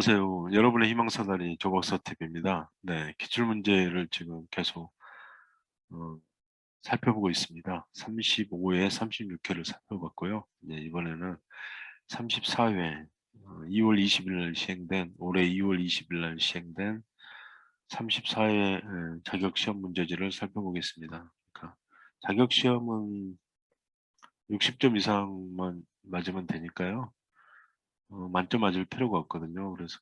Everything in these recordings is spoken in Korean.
안녕하세요. 여러분의 희망사다리 조박사TV입니다. 네, 기출문제를 지금 계속 어, 살펴보고 있습니다. 35회, 36회를 살펴봤고요. 네, 이번에는 34회, 2월 20일 날 시행된, 올해 2월 20일 날 시행된 34회 자격시험 문제지를 살펴보겠습니다. 그러니까 자격시험은 60점 이상만 맞으면 되니까요. 만점 맞을 필요가 없거든요. 그래서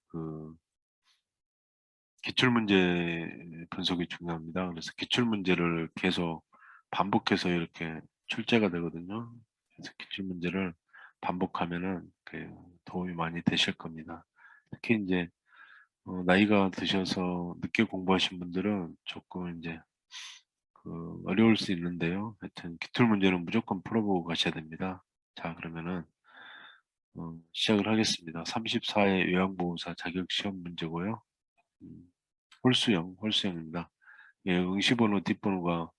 기출문제 분석이 중요합니다. 그래서 기출문제를 계속 반복해서 이렇게 출제가 되거든요. 그래서 기출문제를 반복하면은 도움이 많이 되실 겁니다. 특히 이제 나이가 드셔서 늦게 공부하신 분들은 조금 이제 어려울 수 있는데요. 하여튼 기출문제는 무조건 풀어보고 가셔야 됩니다. 자, 그러면은 시작을 하겠습니다. 34회 요양보호사 자격시험 문제고요. 음, 홀수형입니다. 예, 응시번호 뒷번호가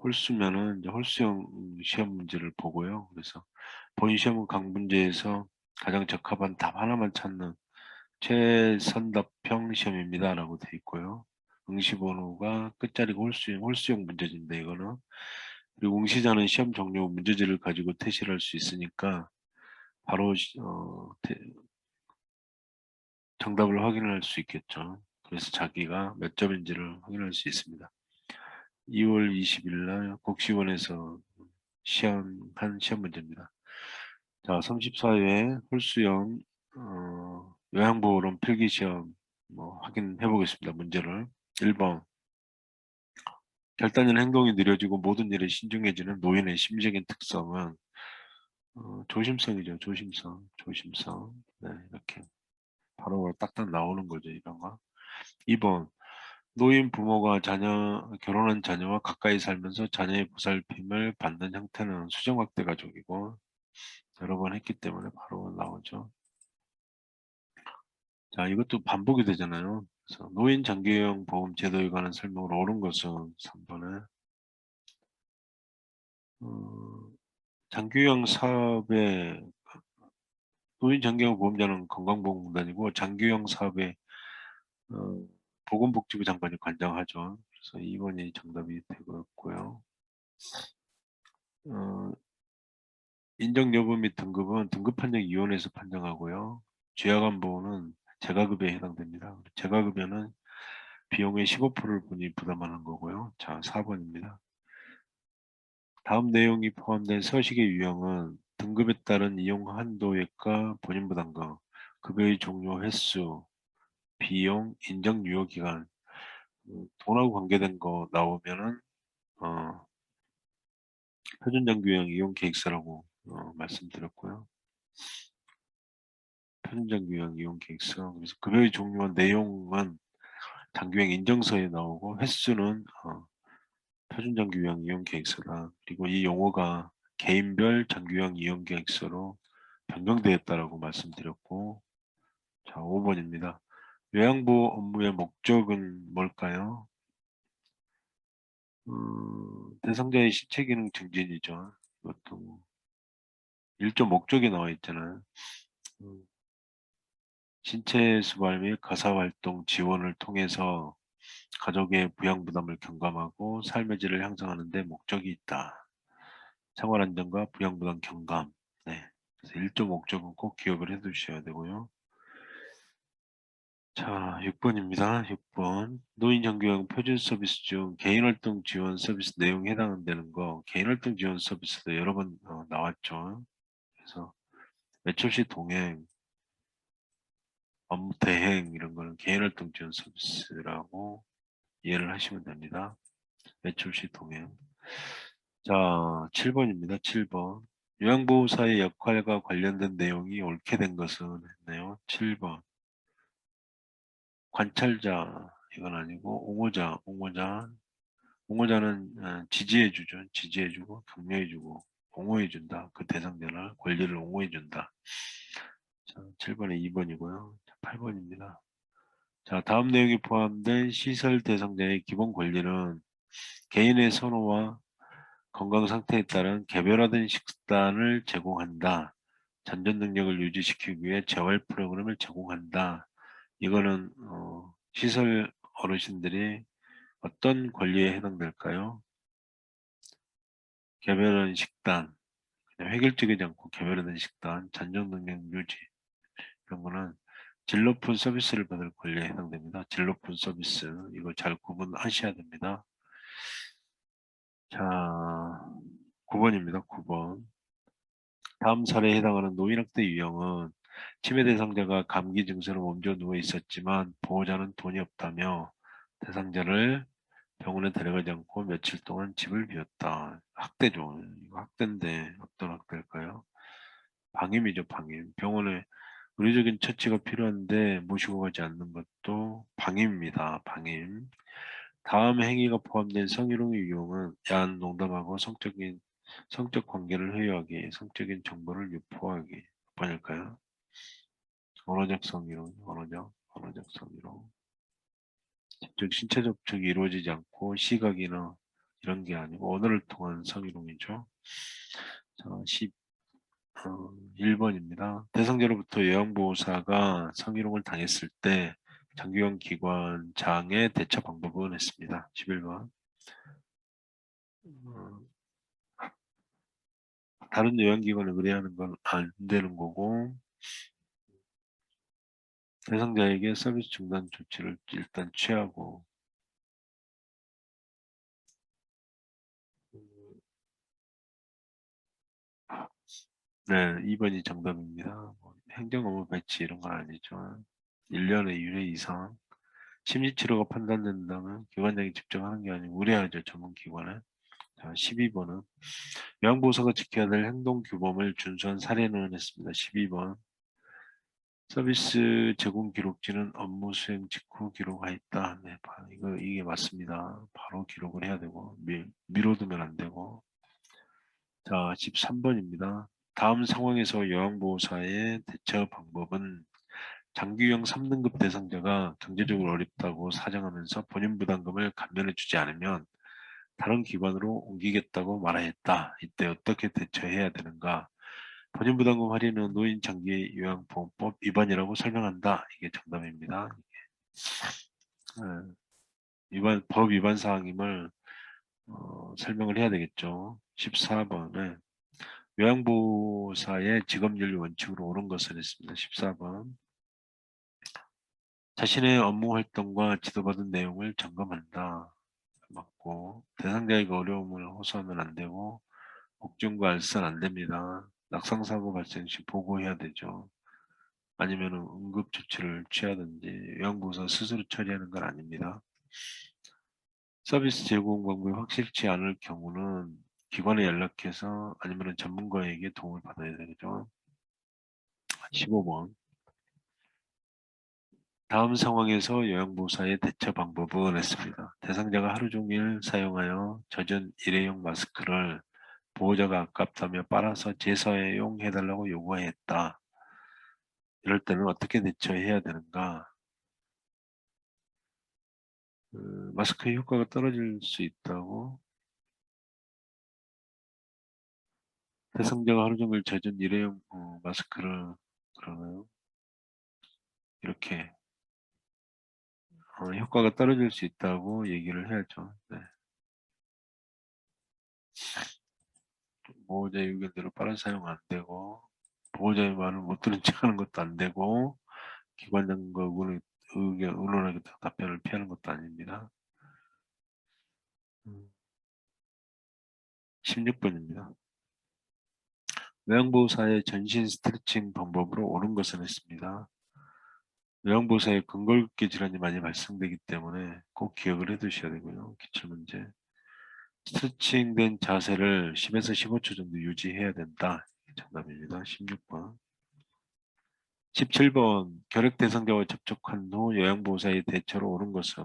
홀수면은 이제 홀수형 시험 문제를 보고요. 그래서 본 시험은 각 문제에서 가장 적합한 답 하나만 찾는 최선답형 시험입니다라고 돼 있고요. 응시번호가 끝자리가 홀수형 문제지인데 이거는 그리고 응시자는 시험 종료 후 문제지를 가지고 퇴실할 수 있으니까 바로 정답을 확인할 수 있겠죠. 그래서 자기가 몇 점인지를 확인할 수 있습니다. 2월 20일 날 국시원에서 시험한 시험 문제입니다. 자, 34회 홀수형 요양보호론 필기시험 확인해 보겠습니다. 문제를 1번 결단적 행동이 느려지고 모든 일에 신중해지는 노인의 심리적인 특성은 조심성이죠. 조심성. 네, 이렇게 바로 딱딱 나오는 거죠. 이런 거. 2번 노인 부모가 결혼한 자녀와 가까이 살면서 자녀의 보살핌을 받는 형태는 수정확대 가족이고 여러 번 했기 때문에 바로 나오죠. 자, 이것도 반복이 되잖아요. 그래서 노인 장기요양 보험 제도에 관한 설명을 옳은 것은 3번에 장기요양 사업에 노인 장기요양 보험자는 건강보험공단이고 장기요양 사업에 어, 보건복지부 장관이 관장하죠. 그래서 2번이 정답이 되고요. 어, 인정 여부 및 등급은 등급판정위원회에서 판정하고요. 죄악한 보호는 재가급여에 해당됩니다. 재가급여는 비용의 15%를 본인이 부담하는 거고요. 자, 4번입니다. 다음 내용이 포함된 서식의 유형은 등급에 따른 이용 한도액과 본인 부담금, 급여의 종료 횟수, 비용, 인정 유효 기간, 돈하고 관계된 거 나오면은 어, 표준장기요양 이용 계획서라고 말씀드렸고요. 표준장기요양 이용 계획서. 그래서 급여의 종류와 내용은 장기요양 인정서에 나오고 횟수는 표준장기요양 이용 계획서다. 그리고 이 용어가 개인별 장기요양 이용 계획서로 변경되었다라고 말씀드렸고, 자, 5번입니다. 요양보호 업무의 목적은 뭘까요? 대상자의 신체 기능 증진이죠. 이것도 일조 목적이 나와 있잖아요. 음, 신체 수발 및 가사활동 지원을 통해서 가족의 부양 부담을 경감하고 삶의 질을 향상하는 데 목적이 있다. 생활 안정과 부양 부담 경감. 네. 그래서 일조 목적은 꼭 기억을 해 두셔야 되고요. 자, 6번입니다. 6번. 노인정기요양 표준 서비스 중 개인활동 지원 서비스 내용에 해당되는 거, 개인활동 지원 서비스도 여러 번 나왔죠. 그래서 외출 시 동행, 업무 대행 이런 거는 개인활동 지원 서비스라고 이해를 하시면 됩니다. 외출 시 동행. 자, 7번입니다. 7번. 요양보호사의 역할과 관련된 내용이 옳게 된 것은 했네요. 7번. 관찰자, 이건 아니고, 옹호자는 지지해주죠. 지지해주고, 격려해주고, 옹호해준다. 그 대상자를, 권리를 옹호해준다. 자, 7번에 2번이고요. 8번입니다. 자, 다음 내용이 포함된 시설 대상자의 기본 권리는 개인의 선호와 건강 상태에 따른 개별화된 식단을 제공한다. 잔존 능력을 유지시키기 위해 재활 프로그램을 제공한다. 이거는 시설 어르신들이 어떤 권리에 해당될까요? 개별한 식단, 그냥 획일적이지 않고 개별화된 식단, 잔존 능력 유지 이런 거는 진로폰 서비스를 받을 권리에 해당됩니다. 진로폰 서비스 이거 잘 구분하셔야 됩니다. 자, 9번입니다. 9번. 다음 사례에 해당하는 노인학대 유형은 치매 대상자가 감기 증세로 몸져 누워 있었지만 보호자는 돈이 없다며 대상자를 병원에 데려가지 않고 며칠 동안 집을 비웠다. 학대죠. 이거 학대인데 어떤 학대일까요? 방임이죠, 방임. 병원에 의료적인 처치가 필요한데 모시고 가지 않는 것도 방임입니다. 방임. 다음 행위가 포함된 성희롱의 유형은 야한 농담하고 성적 관계를 회유하기, 성적인 정보를 유포하기. 몇 번일까요? 언어적 성희롱, 언어적 성희롱. 즉 신체 접촉이 이루어지지 않고 시각이나 이런 게 아니고 언어를 통한 성희롱이죠. 자, 1번입니다. 대상자로부터 요양보호사가 성희롱을 당했을 때 정규형 기관장의 대처 방법은 했습니다. 11번. 다른 요양기관에 의뢰하는 건 안 되는 거고 대상자에게 서비스 중단 조치를 일단 취하고 네, 2번이 정답입니다. 뭐 행정업무 배치 이런 건 아니죠. 1년에 1회 이상 심리치료가 판단된다면 기관장이 직접 하는 게 아니고 의뢰하죠. 전문기관에. 자, 12번은 요양보호사가 지켜야 될 행동규범을 준수한 사례는 했습니다. 12번 서비스 제공 기록지는 업무 수행 직후 기록하였다. 네, 이게 맞습니다. 바로 기록을 해야 되고 미뤄두면 안 되고. 자, 13번입니다. 다음 상황에서 요양보호사의 대처 방법은 장기유형 3등급 대상자가 경제적으로 어렵다고 사정하면서 본인 부담금을 감면해 주지 않으면 다른 기관으로 옮기겠다고 말하였다. 이때 어떻게 대처해야 되는가? 본인 부담금 할인은 노인 장기 요양보험법 위반이라고 설명한다. 이게 정답입니다. 예, 법 위반 사항임을 설명을 해야 되겠죠. 14번에 요양보호사의 직업윤리 원칙으로 옳은 것을 했습니다. 14번 자신의 업무 활동과 지도받은 내용을 점검한다. 맞고 대상자에게 어려움을 호소하면 안 되고 복종과 알선 안 됩니다. 낙상사고 발생 시 보고해야 되죠. 아니면 응급조치를 취하든지 요양보호사 스스로 처리하는 건 아닙니다. 서비스 제공 방법이 확실치 않을 경우는 기관에 연락해서 아니면 전문가에게 도움을 받아야 되죠. 15번 다음 상황에서 요양보호사의 대처 방법은 했습니다. 대상자가 하루 종일 사용하여 젖은 일회용 마스크를 보호자가 아깝다며 빨아서 재사용해달라고 요구했다. 이럴 때는 어떻게 대처해야 되는가? 마스크의 효과가 떨어질 수 있다고 대상자가 하루 종일 젖은 일회용 마스크를 그러나요? 이렇게 효과가 떨어질 수 있다고 얘기를 해야죠. 네. 보호자 의견대로 빠른 사용 안 되고 보호자의 말을 못 들은 척하는 것도 안 되고 기관장과 의논하게 답변을 피하는 것도 아닙니다. 16번입니다. 요양보호사의 전신 스트레칭 방법으로 옳은 것은 했습니다. 요양보호사의 근골격계 질환이 많이 발생되기 때문에 꼭 기억을 해두셔야 되고요. 기출문제. 스트레칭된 자세를 10에서 15초 정도 유지해야 된다. 정답입니다. 16번. 17번. 결핵 대상자와 접촉한 후 요양보호사의 대처로 옳은 것은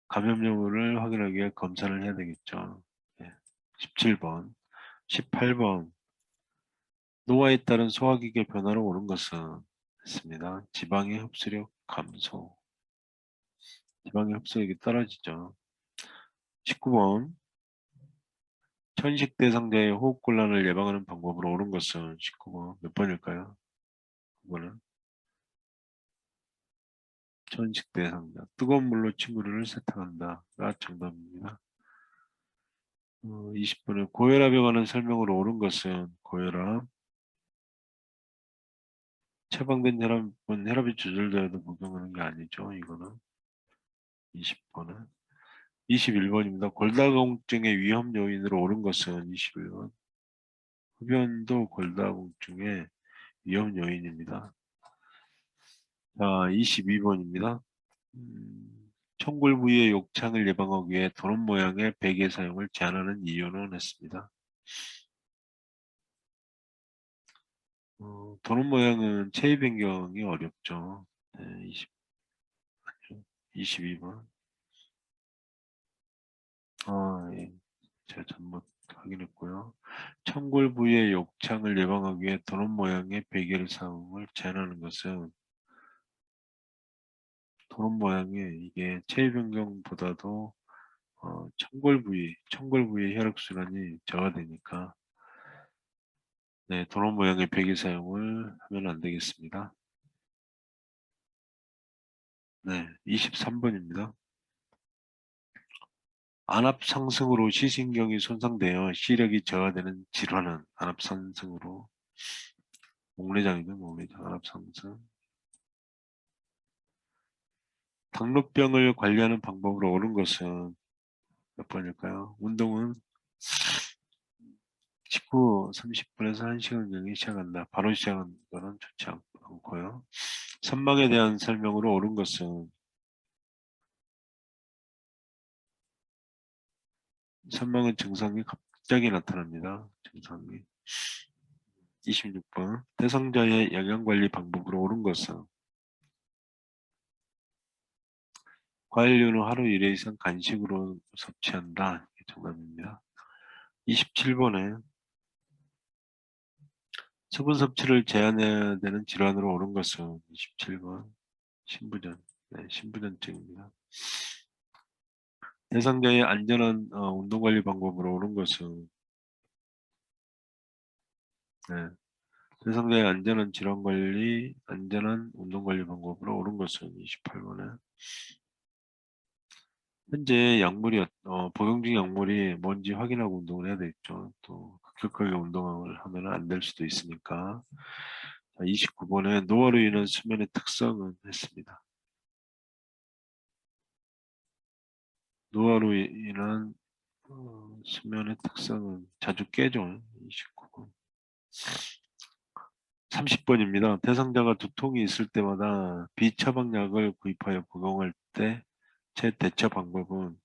감염 여부를 확인하기 위해 검사를 해야 되겠죠. 네. 17번. 18번. 노화에 따른 소화기계 변화로 옳은 것은 있습니다. 지방의 흡수력 감소. 지방의 흡수력이 떨어지죠. 19번. 천식 대상자의 호흡곤란을 예방하는 방법으로 옳은 것은 19번 몇 번일까요? 9번은 천식 대상자. 뜨거운 물로 친구를 세탁한다가 정답입니다. 20번에 고혈압에 관한 설명으로 옳은 것은 고혈압. 처방된 혈압은 혈압이 조절되어도 복용하는 게 아니죠. 이거는 20번은 21번입니다. 골다공증의 위험 요인으로 옳은 것은 21번. 흡연도 골다공증의 위험 요인입니다. 자, 22번입니다. 청골 부위의 욕창을 예방하기 위해 도넛 모양의 베개 사용을 제한하는 이유는 했습니다. 도넛 모양은 체위 변경이 어렵죠. 네, 22번. 예. 제가 잘못 확인했고요. 청골 부위의 욕창을 예방하기 위해 도넛 모양의 베개를 사용을 제한하는 것은 도넛 모양의 이게 체위 변경보다도 청골 부위의 혈액순환이 저하되니까 네, 도넛 모양의 베개 사용을 하면 안 되겠습니다. 네, 23번입니다. 안압 상승으로 시신경이 손상되어 시력이 저하되는 질환은 안압 상승으로 목내장이죠, 목내장 안압 상승. 당뇨병을 관리하는 방법으로 옳은 것은 몇 번일까요? 운동은 식후 30분에서 1시간 전에 시작한다. 바로 시작하는 것은 좋지 않고요. 선망에 대한 설명으로 옳은 것은 선망은 증상이 갑자기 나타납니다. 증상이. 26번 대상자의 영양관리 방법으로 옳은 것은 과일류는 하루 1회 이상 간식으로 섭취한다. 이게 정답입니다. 27번에 수분 섭취를 제한해야 되는 질환으로 옳은 것은 27번 신부전, 네, 신부전증입니다. 대상자의 안전한 운동관리 방법으로 옳은 것은 네, 대상자의 안전한 질환관리, 안전한 운동관리 방법으로 옳은 것은 28번에 현재 약물이 복용 중 약물이 뭔지 확인하고 운동을 해야 되겠죠. 또 급격하게 운동을 하면 안 될 수도 있으니까. 29번에 노화로 인한 수면의 특성은 했습니다. 노화로 인한 수면의 특성은 자주 깨죠. 29번. 30번입니다. 대상자가 두통이 있을 때마다 비처방약을 구입하여 복용할 때 제 대처 방법은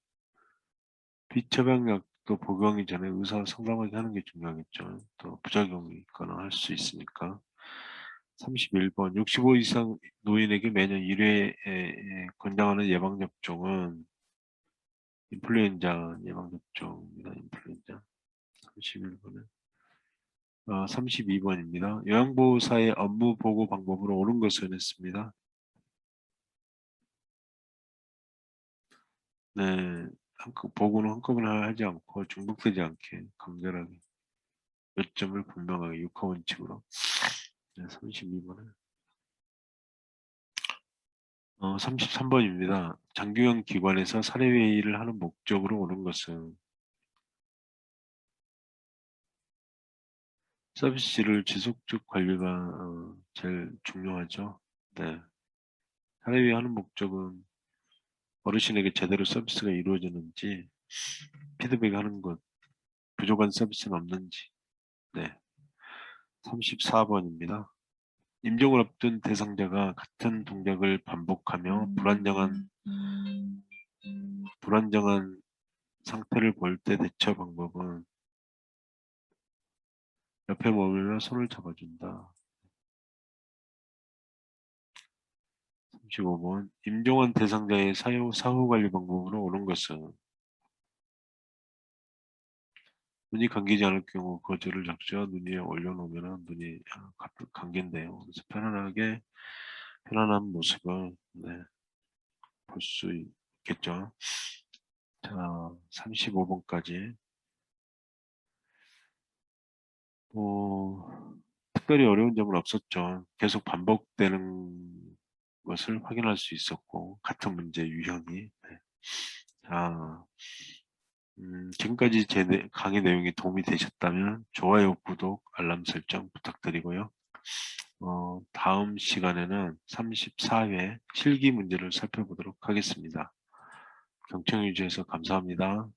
비처방약도 복용하기 전에 의사 상담하게 하는 게 중요하겠죠. 또 부작용이 있거나 할 수 있으니까. 31번 65 이상 노인에게 매년 1회 권장하는 예방접종은 인플루엔자 예방접종입니다. 인플루엔자. 31번은 32번입니다. 요양보호사의 업무 보고 방법으로 옳은 것을 했습니다. 네, 보고는 한꺼번에 하지 않고 중복되지 않게 간결하게 요점을 분명하게 육하원칙으로. 네, 32번은 33번입니다. 장교형 기관에서 사례회의를 하는 목적으로 오는 것은 서비스를 지속적 관리가 제일 중요하죠. 네. 사례회의 하는 목적은 어르신에게 제대로 서비스가 이루어지는지 피드백하는 것, 부족한 서비스는 없는지. 네. 34번입니다. 임종을 앞둔 대상자가 같은 동작을 반복하며 불안정한 상태를 볼 때 대처 방법은 옆에 머물며 손을 잡아준다. 35번 임종한 대상자의 사후 관리 방법으로 옳은 것은 눈이 감기지 않을 경우 거즈를 적셔 눈 위에 올려놓으면 눈이 감긴대요. 그래서 편안한 모습을 네, 볼 수 있겠죠. 자, 35번까지 특별히 어려운 점은 없었죠. 계속 반복되는 것을 확인할 수 있었고 같은 문제 유형이. 네. 자, 지금까지 강의 내용이 도움이 되셨다면 좋아요, 구독, 알람 설정 부탁드리고요. 다음 시간에는 34회 실기 문제를 살펴보도록 하겠습니다. 경청 유지해서 감사합니다.